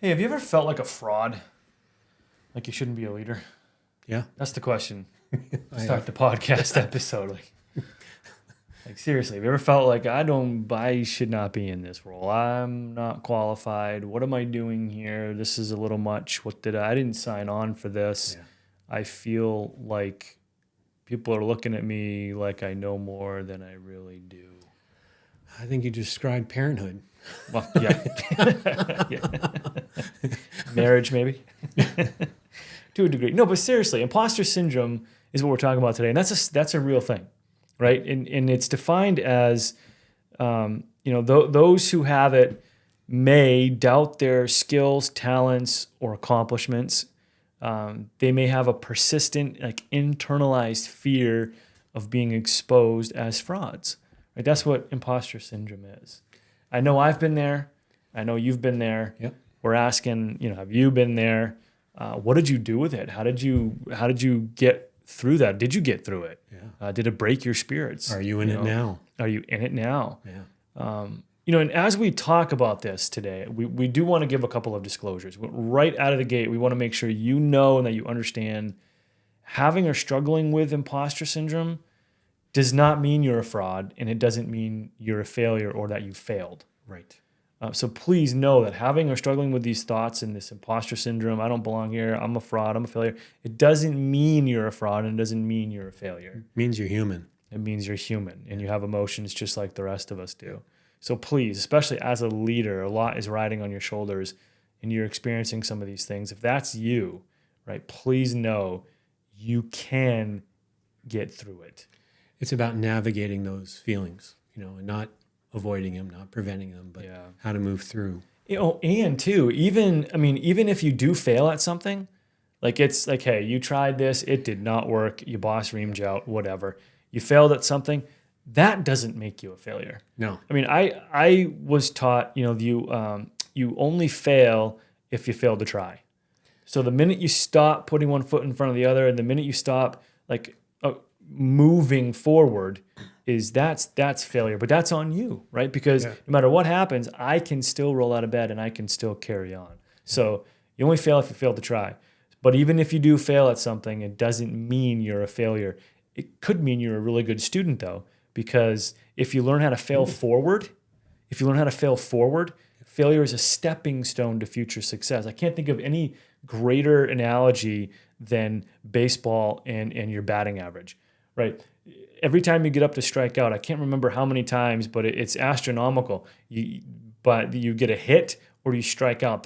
Hey, have you ever felt like a fraud? Like you shouldn't be a leader? Yeah. That's the question. Start the podcast episode. Like seriously, have you ever felt like I should not be in this role? I'm not qualified. What am I doing here? This is a little much. I didn't sign on for this. Yeah. I feel like people are looking at me like I know more than I really do. I think you described parenthood. Well, yeah. Yeah. Marriage, maybe. To a degree. No, but seriously, imposter syndrome is what we're talking about today. And that's a real thing, right? And it's defined as, those who have it may doubt their skills, talents, or accomplishments. They may have a persistent, internalized fear of being exposed as frauds. Right? That's what imposter syndrome is. I know I've been there. I know you've been there. Yep. We're asking, have you been there? What did you do with it? How did you get through that? Did you get through it? Yeah. Did it break your spirits? Are you in it now? Are you in it now? Yeah. And as we talk about this today, we do want to give a couple of disclosures. Right out of the gate, we want to make sure you know and that you understand having or struggling with imposter syndrome does not mean you're a fraud, and it doesn't mean you're a failure or that you failed. Right. So please know that having or struggling with these thoughts and this imposter syndrome, I don't belong here, I'm a fraud, I'm a failure, it doesn't mean you're a fraud and it doesn't mean you're a failure. It means you're human. It means you're human and you have emotions just like the rest of us do. So please, especially as a leader, a lot is riding on your shoulders and you're experiencing some of these things. If that's you, right, please know you can get through it. It's about navigating those feelings, and not avoiding them, not preventing them, but how to move through. And too, even if you do fail at something, it's like, hey, you tried this, it did not work, your boss reamed you out, whatever. You failed at something, that doesn't make you a failure. No. I was taught, you only fail if you fail to try. So the minute you stop putting one foot in front of the other, and the minute you stop moving forward, that's failure. But that's on you, right? Because no matter what happens, I can still roll out of bed and I can still carry on. So you only fail if you fail to try. But even if you do fail at something, it doesn't mean you're a failure. It could mean you're a really good student, though, because if you learn how to fail forward, failure is a stepping stone to future success. I can't think of any greater analogy than baseball and your batting average, right? Every time you get up to strike out, I can't remember how many times, but it's astronomical. But you get a hit or you strike out.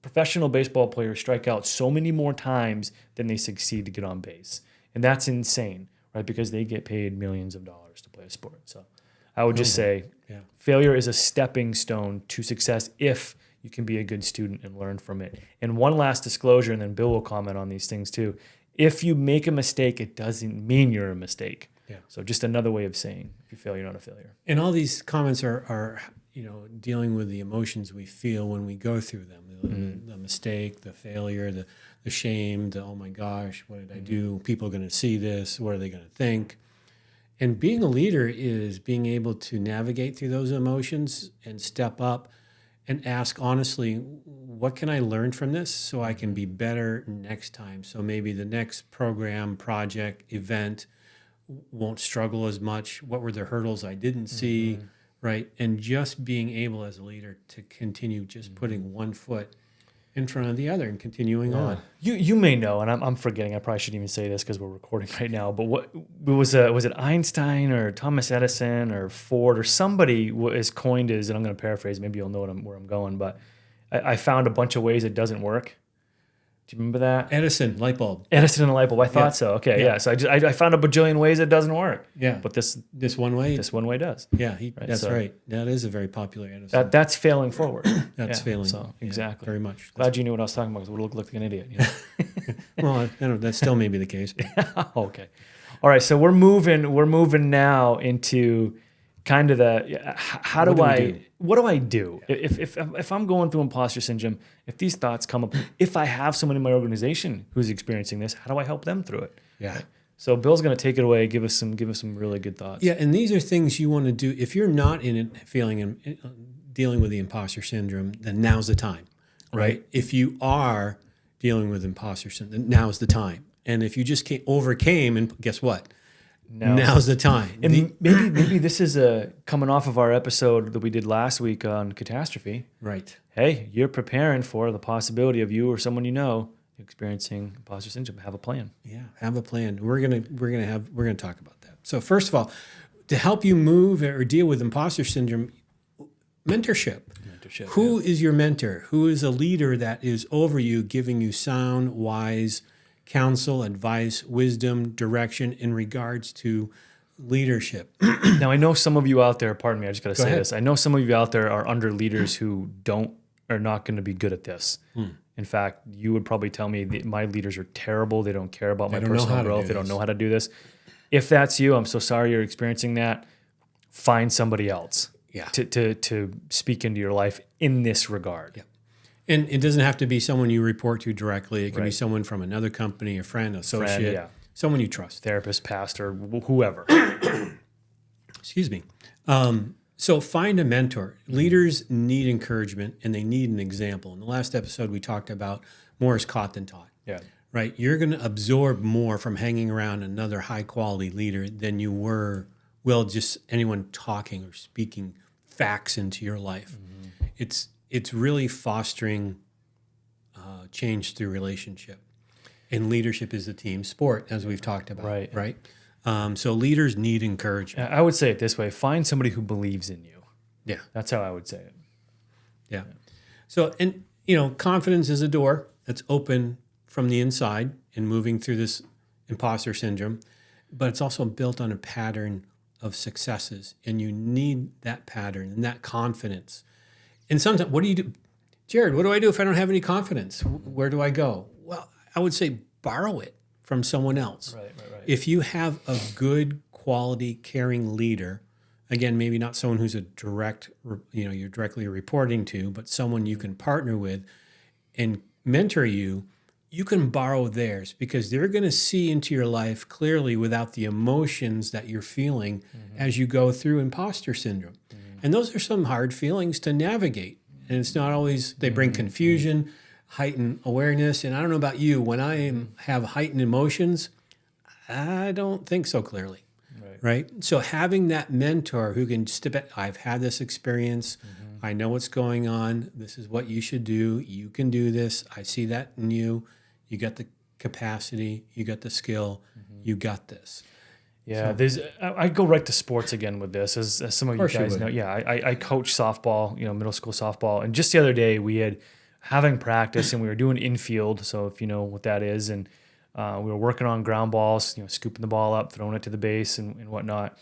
Professional baseball players strike out so many more times than they succeed to get on base. And that's insane, right? Because they get paid millions of dollars to play a sport. So I would just say failure is a stepping stone to success if you can be a good student and learn from it. And one last disclosure, and then Bill will comment on these things too. If you make a mistake, it doesn't mean you're a mistake. Yeah. So just another way of saying if you fail, you're not a failure. And all these comments are dealing with the emotions we feel when we go through them. The mistake, the failure, the shame, the oh my gosh, what did I do? People are going to see this. What are they going to think? And being a leader is being able to navigate through those emotions and step up and ask honestly, what can I learn from this so I can be better next time? So maybe the next program, project, event won't struggle as much. What were the hurdles I didn't see, right? And just being able as a leader to continue just putting one foot in front of the other and continuing on. You may know, and I'm forgetting. I probably shouldn't even say this because we're recording right now. But what was it Einstein or Thomas Edison or Ford or somebody is coined as, and I'm going to paraphrase. Maybe you'll know where I'm going. But I found a bunch of ways it doesn't work. Do you remember that? Edison, light bulb. Edison and the light bulb. I thought so. Okay, yeah. So I found a bajillion ways it doesn't work. Yeah. But this one way? This one way does. Yeah, that's right. That is a very popular Edison. That's failing forward. That's failing. So exactly. Very much. Glad you knew what I was talking about because I would look like an idiot. Well, that still may be the case. Okay. All right. So we're moving now into kind of the what do I do? Yeah. If I'm going through imposter syndrome, if these thoughts come up, if I have someone in my organization who's experiencing this, how do I help them through it? Yeah. Right? So Bill's going to take it away, give us some really good thoughts. Yeah, and these are things you want to do if you're not in it, dealing with the imposter syndrome. Then now's the time, right? If you are dealing with imposter syndrome, now's the time. And if you just overcame, and guess what? Now's the time. And maybe this is coming off of our episode that we did last week on catastrophe. Right. Hey, you're preparing for the possibility of you or someone you know experiencing imposter syndrome. Have a plan. Yeah, have a plan. We're gonna talk about that. So first of all, to help you move or deal with imposter syndrome, mentorship. Who is your mentor? Who is a leader that is over you, giving you sound, wise counsel, advice, wisdom, direction in regards to leadership? Now, I know some of you out there, pardon me, I just got to say ahead. this. I know some of you out there are under leaders who are not going to be good at this. In fact, you would probably tell me that my leaders are terrible. They don't care about my personal growth. They don't know how to do this. If that's you, I'm so sorry you're experiencing that. Find somebody else to speak into your life in this regard. Yeah. And it doesn't have to be someone you report to directly. It can be someone from another company, a friend, associate, someone you trust. Therapist, pastor, whoever. Excuse me. So find a mentor. Leaders need encouragement and they need an example. In the last episode, we talked about more is caught than taught. Yeah. Right? You're going to absorb more from hanging around another high quality leader than you will just anyone talking or speaking facts into your life. It's really fostering change through relationship. And leadership is a team sport, as we've talked about. Right? So leaders need encouragement. I would say it this way. Find somebody who believes in you. Yeah. That's how I would say it. Yeah. So, and confidence is a door that's open from the inside and moving through this imposter syndrome, but it's also built on a pattern of successes, and you need that pattern and that confidence. And sometimes, what do you do? Jared, what do I do if I don't have any confidence? Where do I go? Well, I would say borrow it from someone else. Right. If you have a good quality, caring leader, again, maybe not someone who's a you're directly reporting to, but someone you can partner with and mentor you, you can borrow theirs because they're going to see into your life clearly without the emotions that you're feeling as you go through imposter syndrome. And those are some hard feelings to navigate. And it's not always, they bring confusion, heightened awareness. And I don't know about you, when I have heightened emotions, I don't think so clearly. Right? So having that mentor who can step back, I've had this experience. I know what's going on. This is what you should do. You can do this. I see that in you. You got the capacity. You got the skill. You got this. Yeah, I go right to sports again with this, as some of you guys know. Yeah, I coach softball, middle school softball, and just the other day we had having practice and we were doing infield. So if you know what that is, and we were working on ground balls, scooping the ball up, throwing it to the base and whatnot.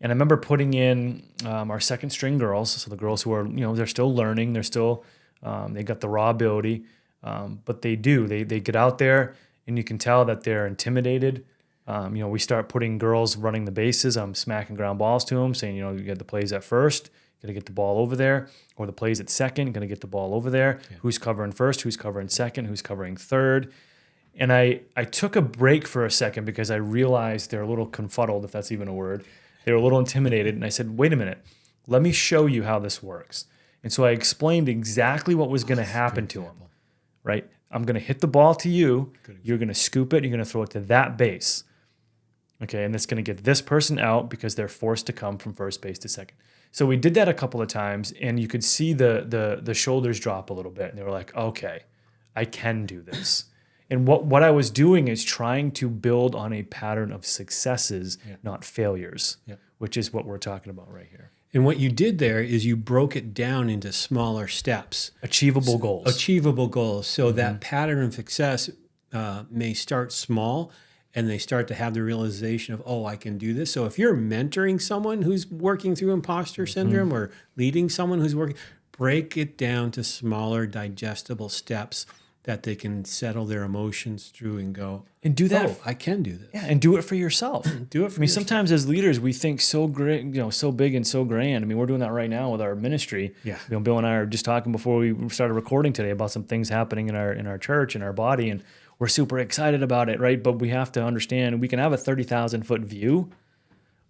And I remember putting in our second string girls, so the girls who are, they're still learning, they're still, they got the raw ability, but they get out there and you can tell that they're intimidated. We start putting girls running the bases. I'm smacking ground balls to them, saying, you get the plays at first, got to get the ball over there, or the plays at second, going to get the ball over there. Yeah. Who's covering first? Who's covering second? Who's covering third? And I took a break for a second because I realized they're a little confuddled, if that's even a word. They were a little intimidated. And I said, wait a minute, let me show you how this works. And so I explained exactly what was going to happen to them, right? I'm going to hit the ball to you. You're going to scoop it. You're going to throw it to that base. Okay, and it's going to get this person out because they're forced to come from first base to second. So we did that a couple of times, and you could see the shoulders drop a little bit. And they were like, okay, I can do this. And what I was doing is trying to build on a pattern of successes, not failures, which is what we're talking about right here. And what you did there is you broke it down into smaller steps. Achievable goals. So that pattern of success may start small, and they start to have the realization of, oh, I can do this. So if you're mentoring someone who's working through imposter syndrome or leading someone who's working, break it down to smaller, digestible steps that they can settle their emotions through and go, and do that. Oh, I can do this. Yeah, and do it for yourself. Do it for yourself. Sometimes as leaders, we think so great, so big and so grand. We're doing that right now with our ministry. Yeah. Bill and I are just talking before we started recording today about some things happening in our church, in our body, and we're super excited about it, right? But we have to understand we can have a 30,000 foot view,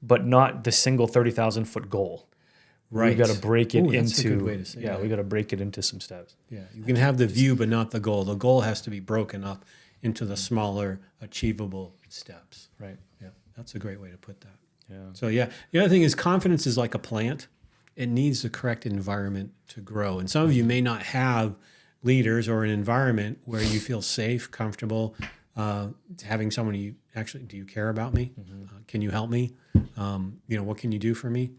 but not the single 30,000 foot goal. Right. We got to break it That's a good way into to say yeah. that. We got to break it into some steps. Yeah, you can have the view, but not the goal. The goal has to be broken up into the smaller, achievable steps. Right. Yeah, that's a great way to put that. Yeah. So yeah, the other thing is confidence is like a plant. It needs the correct environment to grow. And some of you may not have leaders or an environment where you feel safe, comfortable, having someone you actually, do you care about me? Can you help me? What can you do for me?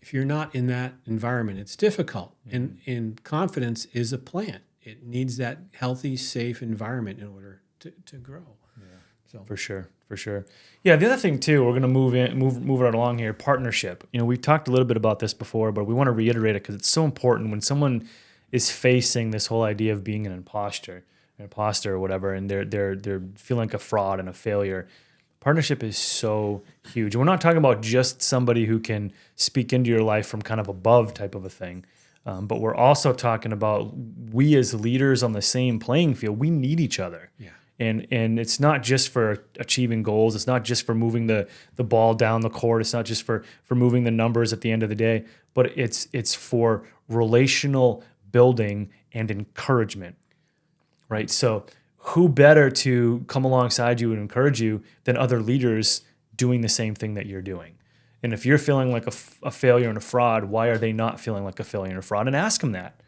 If you're not in that environment, it's difficult. And confidence is a plant. It needs that healthy, safe environment in order to grow. Yeah. So For sure. Yeah, the other thing too, we're gonna move right along here. Partnership. We've talked a little bit about this before, but we want to reiterate it because it's so important when someone is facing this whole idea of being an imposter or whatever, and they're feeling like a fraud and a failure. Partnership is so huge. We're not talking about just somebody who can speak into your life from kind of above type of a thing, but we're also talking about we as leaders on the same playing field. We need each other. yeah. And it's not just for achieving goals. It's not just for moving the ball down the court. It's not just for moving the numbers at the end of the day, but it's for relational building and encouragement, right? So who better to come alongside you and encourage you than other leaders doing the same thing that you're doing? And if you're feeling like a failure and a fraud, why are they not feeling like a failure and a fraud? And ask them that.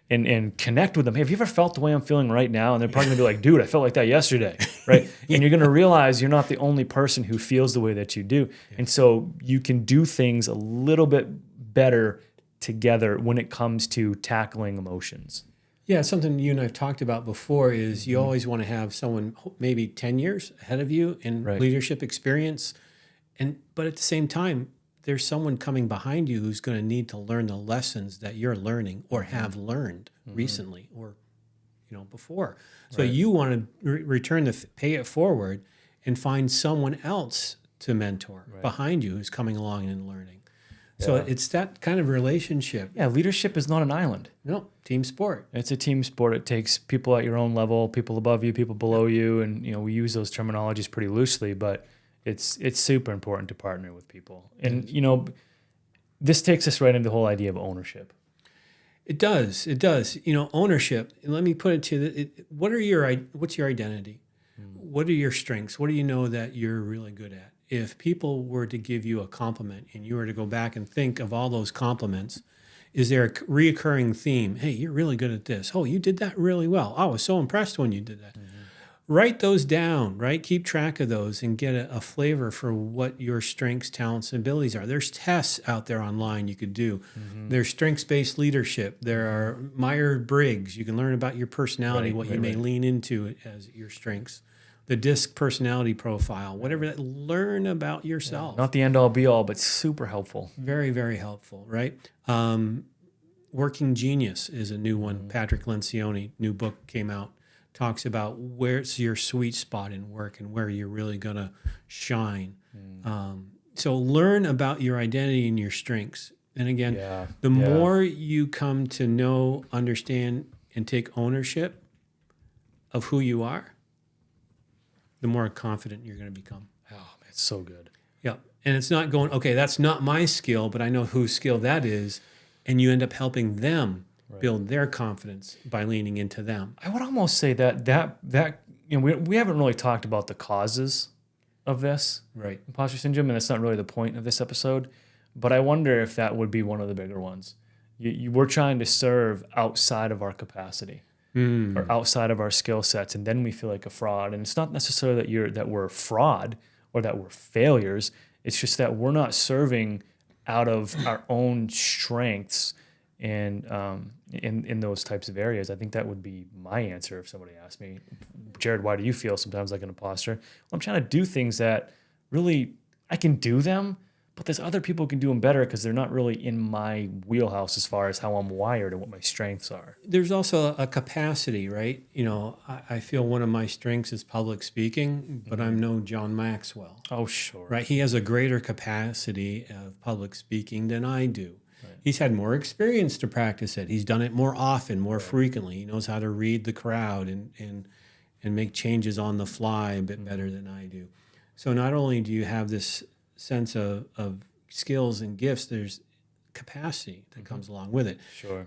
And connect with them. Hey, have you ever felt the way I'm feeling right now? And they're probably gonna be like, dude, I felt like that yesterday, right? And you're gonna realize you're not the only person who feels the way that you do. Yeah. And so you can do things a little bit better together when it comes to tackling emotions. Yeah, something you and I've talked about before is you always want to have someone maybe 10 years ahead of you in leadership experience. But at the same time, there's someone coming behind you who's going to need to learn the lessons that you're learning or have learned recently or before. So you want to return pay it forward and find someone else to mentor behind you who's coming along and learning. Yeah. So it's that kind of relationship. Yeah, leadership is not an island. No, team sport. It's a team sport. It takes people at your own level, people above you, people below you, and we use those terminologies pretty loosely, but it's super important to partner with people. And, this takes us right into the whole idea of ownership. It does. Ownership. And let me put it to you. What's your identity? What are your strengths? What do you know that you're really good at? If people were to give you a compliment and you were to go back and think of all those compliments, is there a reoccurring theme? Hey, you're really good at this. Oh, you did that really well. I was so impressed when you did that. Write those down, right? Keep track of those and get a flavor for what your strengths, talents, and abilities are. There's tests out there online you could do. There's strengths-based leadership. There are Myers-Briggs. You can learn about your personality, what you may lean into as your strengths. The DISC personality profile, whatever that. Learn about yourself. Not the end-all, be-all, but super helpful. Very, very helpful, right? Working Genius is a new one. Patrick Lencioni, new book came out. Talks about where's your sweet spot in work and where you're really going to shine. So learn about your identity and your strengths. And again, the more you come to know, understand, and take ownership of who you are, the more confident you're going to become. Oh, man, it's so good. Yeah. And it's not going, okay, that's not my skill, but I know whose skill that is. And you end up helping them build their confidence by leaning into them. I would almost say that we haven't really talked about the causes of this imposter syndrome, and that's not really the point of this episode. But I wonder if that would be one of the bigger ones. We're trying to serve outside of our capacity or outside of our skill sets, and then we feel like a fraud. And it's not necessarily that we're a fraud or that we're failures. It's just that we're not serving out of our own strengths. And in those types of areas, I think that would be my answer if somebody asked me, Jared, why do you feel sometimes like an imposter? Well, I'm trying to do things that really I can do them, but there's other people who can do them better because they're not really in my wheelhouse as far as how I'm wired and what my strengths are. There's also a capacity, right? I feel one of my strengths is public speaking, but I'm no John Maxwell. Oh, sure. Right? He has a greater capacity of public speaking than I do. He's had more experience to practice it. He's done it more often, more frequently. He knows how to read the crowd and make changes on the fly a bit better than I do. So not only do you have this sense of skills and gifts, there's capacity that comes along with it. Sure.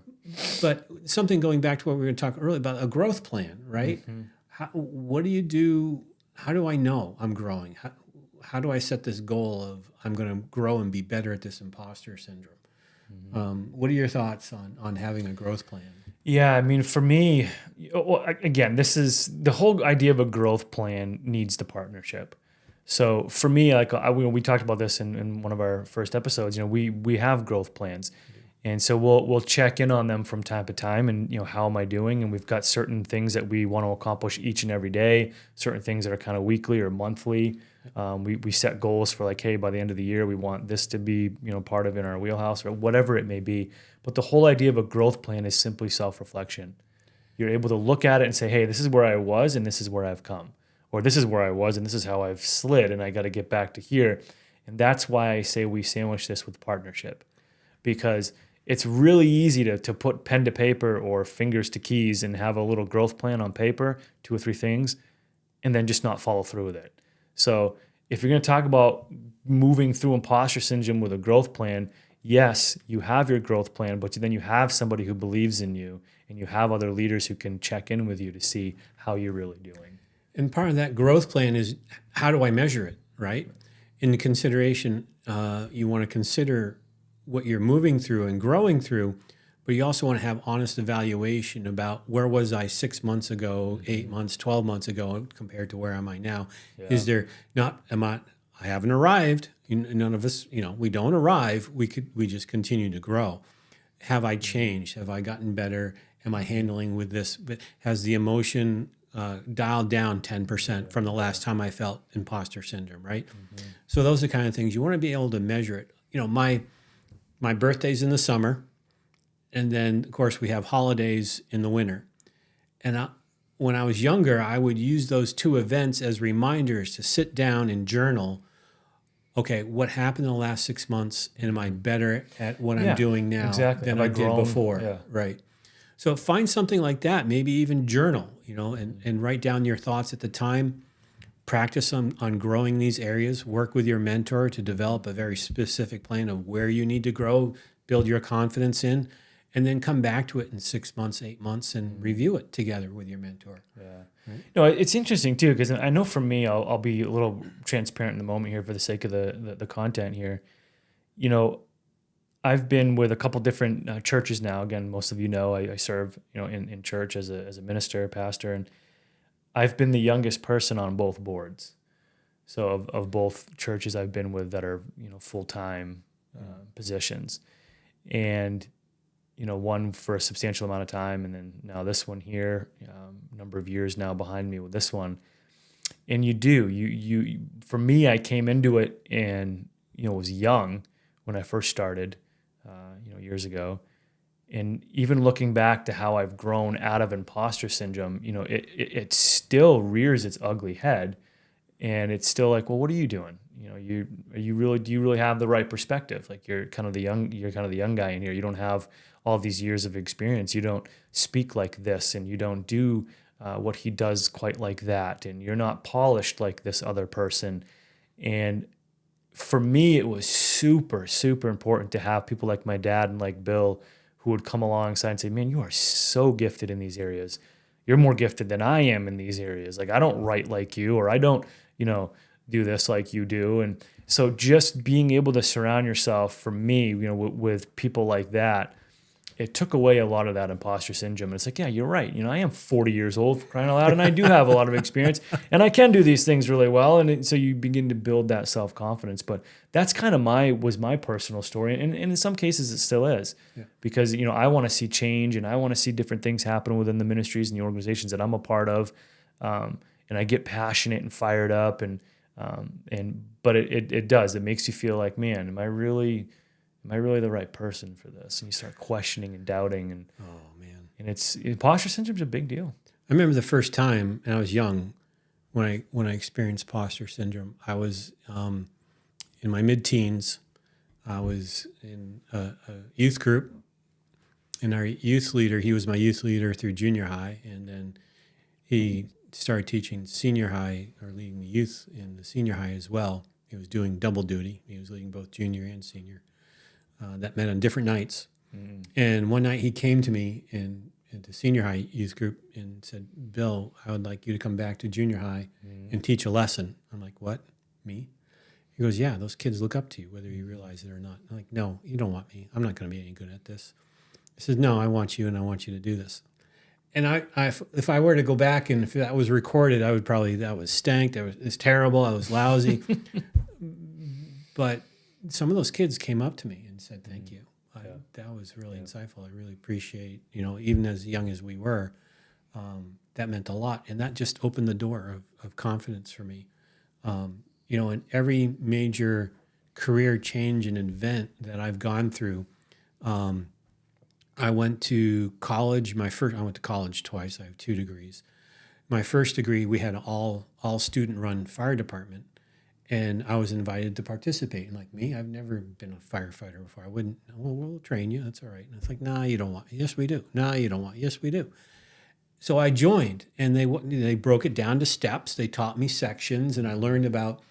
But something going back to what we were going to talk earlier about a growth plan, right? What do you do? How do I know I'm growing? How do I set this goal of I'm going to grow and be better at this imposter syndrome? What are your thoughts on having a growth plan? Yeah, I mean, for me, well, again, this is the whole idea of a growth plan needs the partnership. So for me, like we talked about this in one of our first episodes, we have growth plans. And so we'll check in on them from time to time and, how am I doing? And we've got certain things that we want to accomplish each and every day, certain things that are kind of weekly or monthly. We set goals for like, hey, by the end of the year, we want this to be, part of in our wheelhouse or whatever it may be. But the whole idea of a growth plan is simply self-reflection. You're able to look at it and say, hey, this is where I was and this is where I've come. Or this is where I was and this is how I've slid and I got to get back to here. And that's why I say we sandwich this with partnership, because it's really easy to put pen to paper or fingers to keys and have a little growth plan on paper, 2 or 3 things, and then just not follow through with it. So if you're going to talk about moving through imposter syndrome with a growth plan, yes, you have your growth plan, but then you have somebody who believes in you and you have other leaders who can check in with you to see how you're really doing. And part of that growth plan is, how do I measure it, right? In the consideration, you want to consider what you're moving through and growing through, but you also want to have honest evaluation about where was I 6 months ago, 8 months, 12 months ago compared to where am I now? Yeah. Is there not, I haven't arrived. None of us, we don't arrive. We just continue to grow. Have I changed? Have I gotten better? Am I handling with this? Has the emotion dialed down 10% from the last time I felt imposter syndrome, right? So those are the kind of things you want to be able to measure it. My birthday's in the summer, and then, of course, we have holidays in the winter. And when I was younger, I would use those 2 events as reminders to sit down and journal. Okay, what happened in the last 6 months, and am I better at what I'm doing now than I did before? Yeah. Right. So find something like that, maybe even journal, and write down your thoughts at the time. Practice on growing these areas. Work with your mentor to develop a very specific plan of where you need to grow, build your confidence in, and then come back to it in 6 months, 8 months, and review it together with your mentor. Yeah. Right? No, it's interesting too, because I know for me, I'll be a little transparent in the moment here for the sake of the content here. I've been with a couple different churches now. Again, most of I serve in church as a minister, pastor, and I've been the youngest person on both boards. So of both churches I've been with that are full-time positions, and one for a substantial amount of time, and then now this one here, number of years now behind me with this one. And you for me, I came into it and was young when I first started, years ago. And even looking back to how I've grown out of imposter syndrome, it still rears its ugly head, and it's still like, well, what are you doing? Do you really have the right perspective? Like you're kind of the young guy in here. You don't have all these years of experience. You don't speak like this, and you don't do what he does quite like that, and you're not polished like this other person. And for me, it was super, super important to have people like my dad and like Bill who would come alongside and say, man, you are so gifted in these areas. You're more gifted than I am in these areas. Like, I don't write like you, or I don't, do this like you do. And so just being able to surround yourself, for me, with people like that, it took away a lot of that imposter syndrome. And it's like, yeah, you're right. I am 40 years old, for crying out loud, and I do have a lot of experience, and I can do these things really well. And so you begin to build that self-confidence. But that's kind of was my personal story. And in some cases, it still is. Yeah. Because, I want to see change, and I want to see different things happen within the ministries and the organizations that I'm a part of. And I get passionate and fired up. But it does. It makes you feel like, man, am I really the right person for this? And you start questioning and doubting, and imposter syndrome is a big deal. I remember the first time, and I was young when I experienced imposter syndrome. I was in my mid-teens. I was in a youth group, and our youth leader, he was my youth leader through junior high, and then he started teaching senior high, or leading the youth in the senior high as well. He was doing double duty. He was leading both junior and senior. that met on different nights. And one night he came to me in the senior high youth group and said, Bill, I would like you to come back to junior high and teach a lesson. I'm like, what? Me? He goes, yeah, those kids look up to you, whether you realize it or not. I'm like, no, you don't want me. I'm not going to be any good at this. He says, no, I want you, and I want you to do this. And if I were to go back and if that was recorded, I would probably, that was stank. It's terrible. I was lousy. But some of those kids came up to me and said, thank you. That was really insightful. I really appreciate, even as young as we were, that meant a lot. And that just opened the door of confidence for me. In every major career change and event that I've gone through, I went to college. I went to college twice. I have 2 degrees. My first degree, we had all student run fire department, and I was invited to participate. And like me, I've never been a firefighter before. I wouldn't. Well, we'll train you. That's all right. And it's like, nah, you don't want. Yes, we do. Nah, you don't want. Yes, we do. So I joined, and they broke it down to steps. They taught me sections, and I learned about,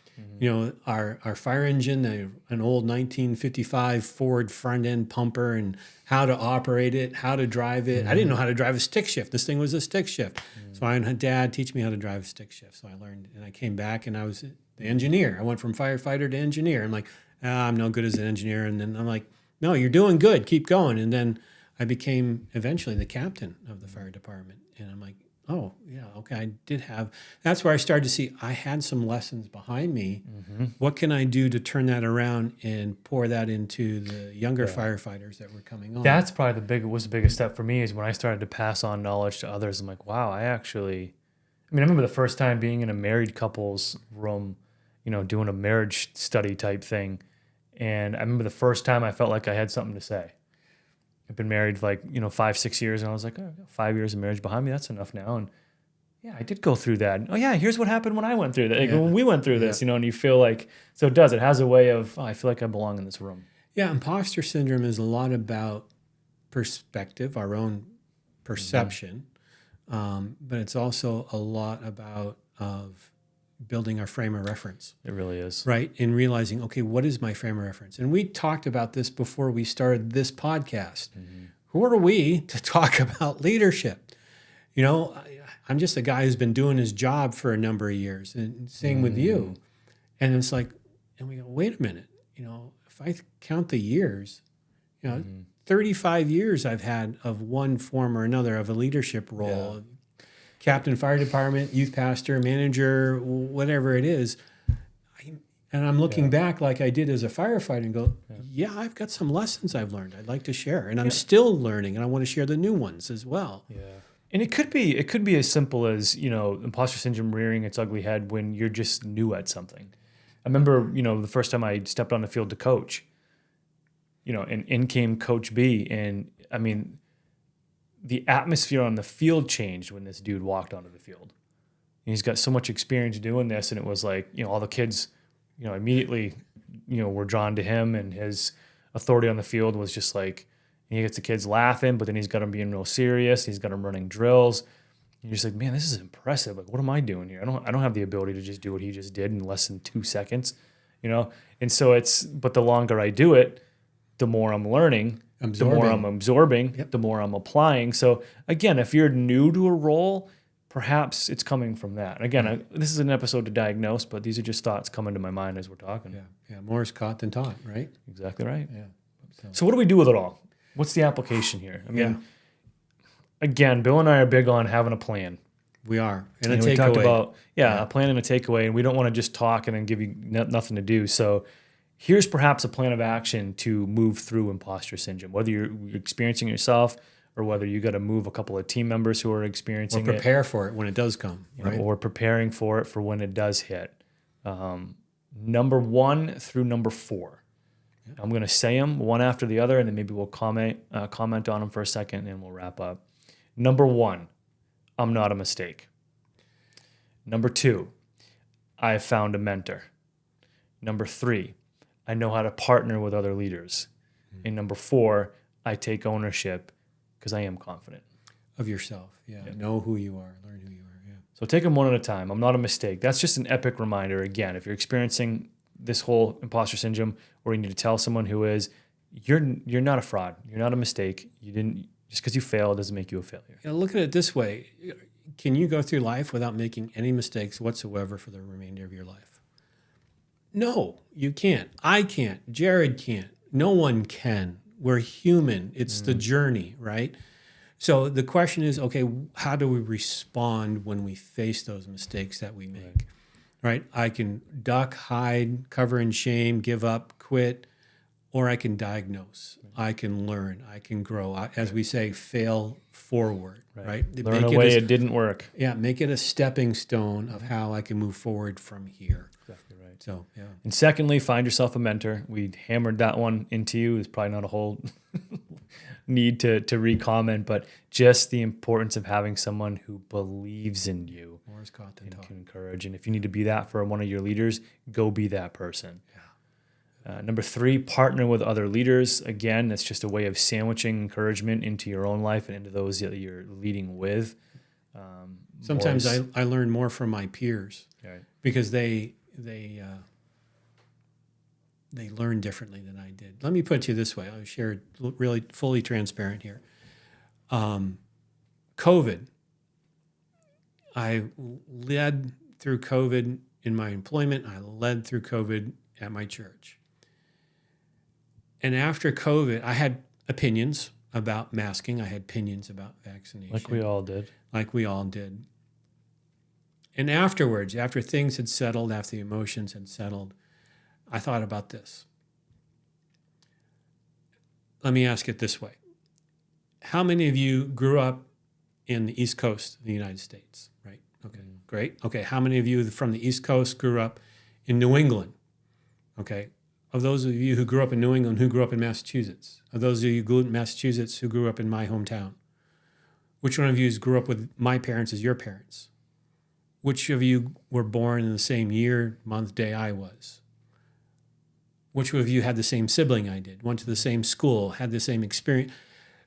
our fire engine, an old 1955 Ford front end pumper, and how to operate it, how to drive it. I didn't know how to drive a stick shift. This thing was a stick shift. So I had Dad teach me how to drive a stick shift. So I learned, and I came back, and I was the engineer. I went from firefighter to engineer. I'm like, I'm no good as an engineer. And then I'm like, no, you're doing good. Keep going. And then I became eventually the captain of the fire department. And I'm like, oh, yeah, okay, I did have, that's where I started to see I had some lessons behind me. What can I do to turn that around and pour that into the younger firefighters that were coming on? That's probably the biggest step for me is when I started to pass on knowledge to others. I'm like, wow, I remember the first time being in a married couple's room, doing a marriage study type thing. And I remember the first time I felt like I had something to say. I've been married 5-6 years, and I was like, oh, 5 years of marriage behind me, that's enough now. And yeah, I did go through that. Oh yeah, here's what happened when I went through that. When we went through this, and you feel like, so it has a way of, I feel like I belong in this room. Yeah, imposter syndrome is a lot about perspective, our own perception, but it's also a lot about of building our frame of reference. It really is. Right? And realizing, okay, what is my frame of reference? And we talked about this before we started this podcast. Who are we to talk about leadership? I'm just a guy who's been doing his job for a number of years, and same with you. And it's like, and we go, wait a minute, if I count the years, 35 years I've had of one form or another of a leadership role, captain, fire department, youth pastor, manager, whatever it is. And I'm looking back like I did as a firefighter and go, I've got some lessons I've learned I'd like to share. And I'm still learning, and I want to share the new ones as well. Yeah. And it could be as simple as, imposter syndrome rearing its ugly head when you're just new at something. I remember, the first time I stepped on the field to coach, and in came Coach B. And I mean, the atmosphere on the field changed when this dude walked onto the field. And he's got so much experience doing this, and it was like, all the kids, immediately, were drawn to him, and his authority on the field was just like, he gets the kids laughing, but then he's got them being real serious. He's got them running drills. And you're just like, man, this is impressive. Like, what am I doing here? I don't have the ability to just do what he just did in less than 2 seconds, And so but the longer I do it, the more I'm learning, the more I'm absorbing, the more I'm applying. So again, if you're new to a role, perhaps it's coming from that. And again, this is an episode to diagnose, but these are just thoughts coming to my mind as we're talking. Yeah. More is caught than taught, right? Exactly right. Yeah. So what do we do with it all? What's the application here? I mean, again, Bill and I are big on having a plan. We are. And we talked about, a plan and a takeaway, and we don't want to just talk and then give you nothing to do. So here's perhaps a plan of action to move through imposter syndrome, whether you're experiencing it yourself or whether you got to move a couple of team members who are experiencing it. Or prepare for it when it does come. Right? Or preparing for it for when it does hit. Number 1 through number 4. I'm going to say them one after the other, and then maybe we'll comment on them for a second, and we'll wrap up. Number 1, I'm not a mistake. Number 2, I have found a mentor. Number 3, I know how to partner with other leaders. And number 4, I take ownership because I am confident. Of yourself, Know who you are, learn who you are, So take them one at a time. I'm not a mistake. That's just an epic reminder. Again, if you're experiencing this whole imposter syndrome, or you need to tell someone who is, you're not a fraud. You're not a mistake. You didn't just because you failed doesn't make you a failure. Look at it this way. Can you go through life without making any mistakes whatsoever for the remainder of your life? No, you can't. I can't. Jared can't. No one can. We're human. It's the journey, right? So the question is, okay, how do we respond when we face those mistakes that we make? Right? I can duck, hide, cover in shame, give up, quit, or I can diagnose. I can learn. I can grow. As we say, fail forward, right? Learn a way it didn't work. Yeah, make it a stepping stone of how I can move forward from here. Exactly right. So, yeah. And secondly, find yourself a mentor. We hammered that one into you. It's probably not a whole need to re-comment, but just the importance of having someone who believes in you and can encourage. And if you need to be that for one of your leaders, go be that person. Number 3, partner with other leaders. Again, that's just a way of sandwiching encouragement into your own life and into those that you're leading with. Sometimes I learn more from my peers because they learn differently than I did. Let me put it to you this way. I'll share it really fully transparent here. COVID. I led through COVID in my employment. I led through COVID at my church. And after COVID, I had opinions about masking. I had opinions about vaccination. Like we all did. And afterwards, after things had settled, after the emotions had settled, I thought about this. Let me ask it this way. How many of you grew up in the East Coast of the United States? Right? Okay, great. Okay, how many of you from the East Coast grew up in New England? Okay. Of those of you who grew up in New England, who grew up in Massachusetts? Of those of you who grew up in Massachusetts who grew up in my hometown? Which one of you grew up with my parents as your parents? Which of you were born in the same year, month, day I was? Which of you had the same sibling I did, went to the same school, had the same experience?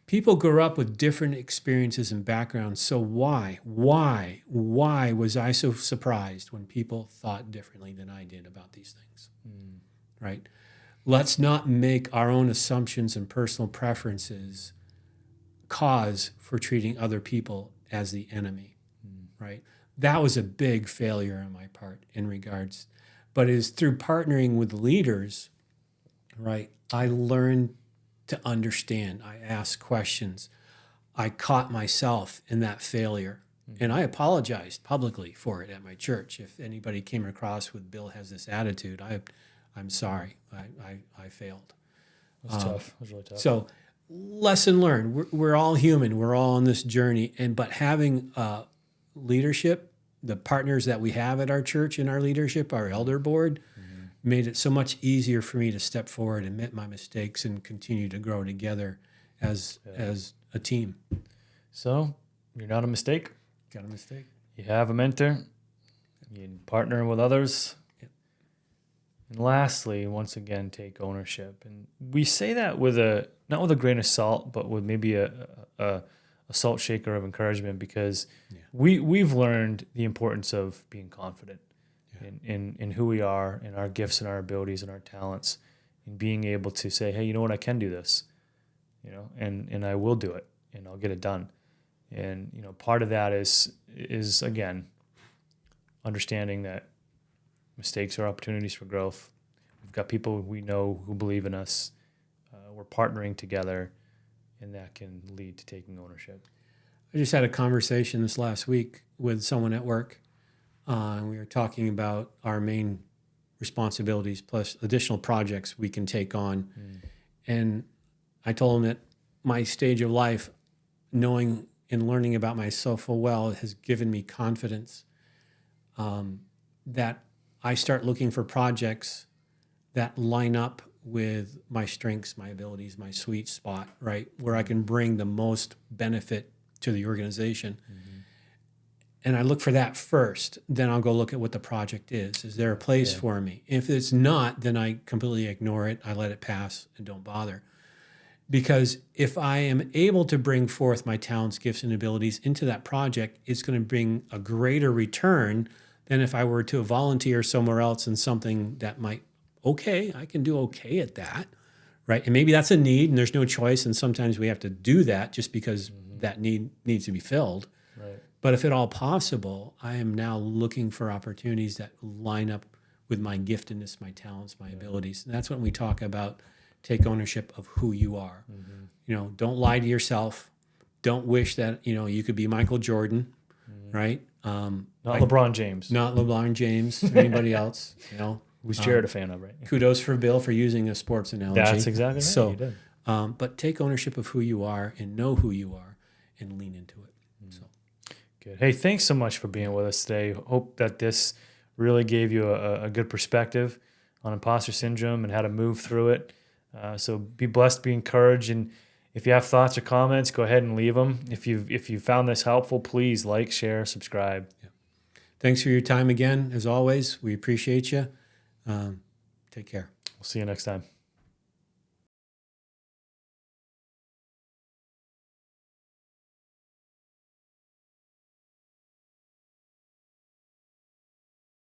People grew up with different experiences and backgrounds. So why was I so surprised when people thought differently than I did about these things? Right? Let's not make our own assumptions and personal preferences cause for treating other people as the enemy, right? That was a big failure on my part in regards, but it is through partnering with leaders, right? I learned to understand. I asked questions. I caught myself in that failure. And I apologized publicly for it at my church. If anybody came across with Bill has this attitude, I'm sorry. I failed. It was tough. It was really tough. So lesson learned. We're all human. We're all on this journey. But having leadership, the partners that we have at our church in our leadership, our elder board, made it so much easier for me to step forward, admit my mistakes, and continue to grow together as a team. So you're not a mistake. Got a mistake. You have a mentor. You partner with others. And lastly, once again, take ownership. And we say that with not with a grain of salt, but with maybe a salt shaker of encouragement, because we've learned the importance of being confident in who we are, in our gifts and our abilities and our talents, and being able to say, hey, you know what, I can do this, and I will do it, and I'll get it done. And part of that is again understanding that mistakes are opportunities for growth. We've got people we know who believe in us. We're partnering together, and that can lead to taking ownership. I just had a conversation this last week with someone at work, and we were talking about our main responsibilities plus additional projects we can take on. And I told him that my stage of life, knowing and learning about myself full well, has given me confidence that I start looking for projects that line up with my strengths, my abilities, my sweet spot, right? Where I can bring the most benefit to the organization. And I look for that first. Then I'll go look at what the project is. Is there a place for me? If it's not, then I completely ignore it. I let it pass and don't bother. Because if I am able to bring forth my talents, gifts, and abilities into that project, it's going to bring a greater return than if I were to volunteer somewhere else in something that might, I can do okay at that, right? And maybe that's a need and there's no choice. And sometimes we have to do that just because that need needs to be filled. Right. But if at all possible, I am now looking for opportunities that line up with my giftedness, my talents, my abilities. And that's when we talk about take ownership of who you are. You know, don't lie to yourself. Don't wish that, you know, you could be Michael Jordan, right? Not LeBron James, Not LeBron James or anybody else, you know. who's Jared a fan of, right? Kudos for Bill for using a sports analogy. That's exactly right. So, You did. but take ownership of who you are and know who you are and lean into it. So. Good. Hey, thanks so much for being with us today. Hope that this really gave you a good perspective on imposter syndrome and how to move through it. So be blessed, be encouraged, and if you have thoughts or comments, go ahead and leave them. If you found this helpful, please like, share, subscribe. Yeah. Thanks for your time again. As always, we appreciate you. Take care. We'll see you next time.